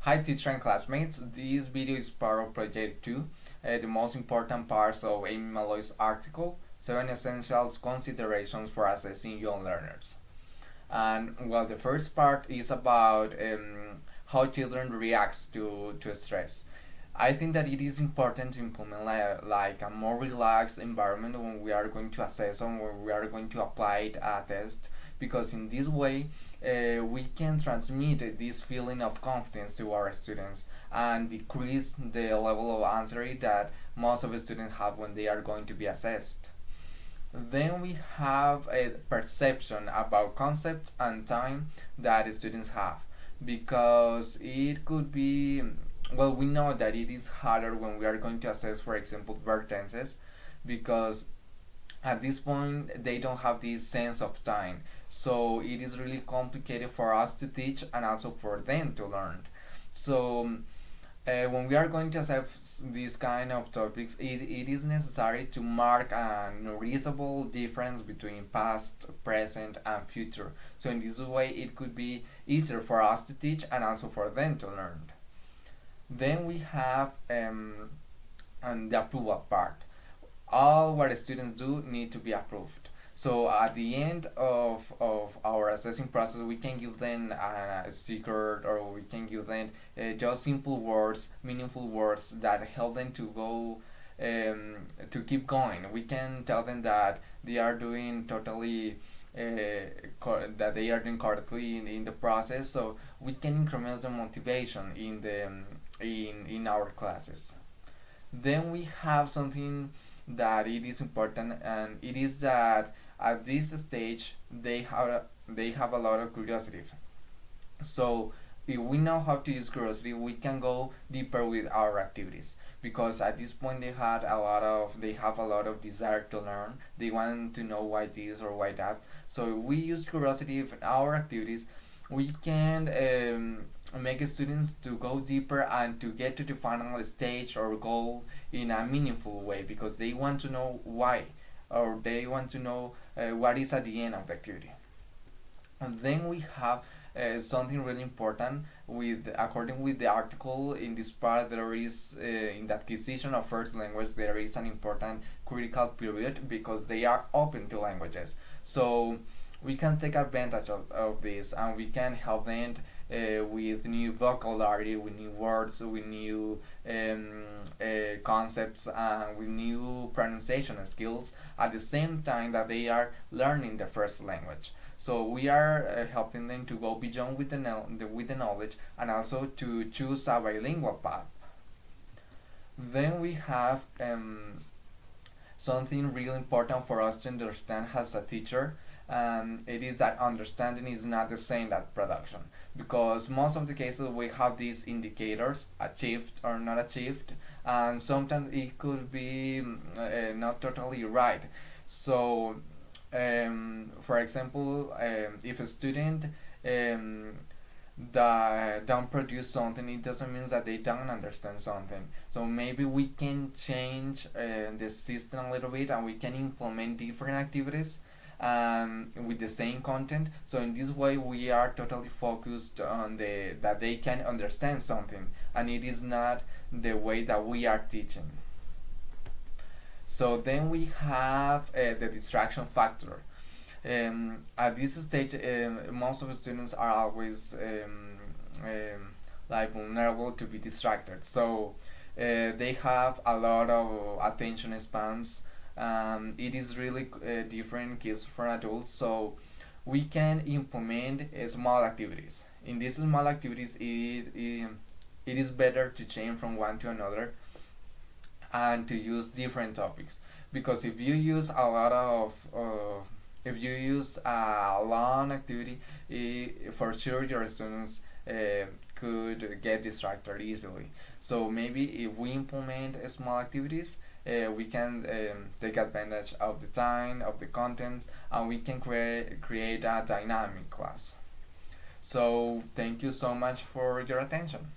Hi teacher and classmates, this video is part of Project 2, the most important parts of Amy Malloy's article, 7 Essential Considerations for Assessing Young Learners. And well, the first part is about how children react to stress. I think that it is important to implement like a more relaxed environment when we are going to assess or when we are going to apply a test, because in this way we can transmit this feeling of confidence to our students and decrease the level of anxiety that most of the students have when they are going to be assessed. Then we have a perception about concepts and time that students have, because it could be, well, we know that it is harder when we are going to assess, for example, verb tenses, because at this point they don't have this sense of time, so it is really complicated for us to teach and also for them to learn. So when we are going to assess these kind of topics, it is necessary to mark a noticeable difference between past, present, and future. So in this way, it could be easier for us to teach and also for them to learn. Then we have and the approval part. All what students do need to be approved. So at the end of our assessing process, we can give them a sticker, or we can give them just simple words, meaningful words that help them to go to keep going. We can tell them that they are doing totally that they are doing correctly in the process, so we can increment the motivation in the in our classes. Then we have something that it is important, and it is that at this stage they have a lot of curiosity. So if we know how to use curiosity, we can go deeper with our activities, because at this point they have a lot of desire to learn. They want to know why this or why that. So if we use curiosity in our activities, we can make students to go deeper and to get to the final stage or goal in a meaningful way, because they want to know why, or they want to know what is at the end of the activity. And then we have something really important. With according with the article, in this part there is in the acquisition of first language there is an important critical period, because they are open to languages. So we can take advantage of this, and we can help them with new vocabulary, with new words, with new concepts, and with new pronunciation skills at the same time that they are learning the first language. So we are helping them to go beyond with the knowledge, and also to choose a bilingual path. Then we have something really important for us to understand as a teacher. It is that understanding is not the same as production, because most of the cases we have these indicators, achieved or not achieved, and sometimes it could be not totally right. So for example, if a student that don't produce something, it doesn't mean that they don't understand something. So maybe we can change the system a little bit, and we can implement different activities with the same content. So in this way, we are totally focused on that they can understand something, and it is not the way that we are teaching. So then we have the distraction factor. At this stage, most of the students are always like vulnerable to be distracted. So they have a lot of attention spans. It is really different kids from adults. So we can implement small activities. In these small activities, it is better to change from one to another and to use different topics, because if you use a lot of if you use a long activity, for sure your students could get distracted easily. So maybe if we implement small activities, we can take advantage of the time, of the contents, and we can create a dynamic class. So thank you so much for your attention.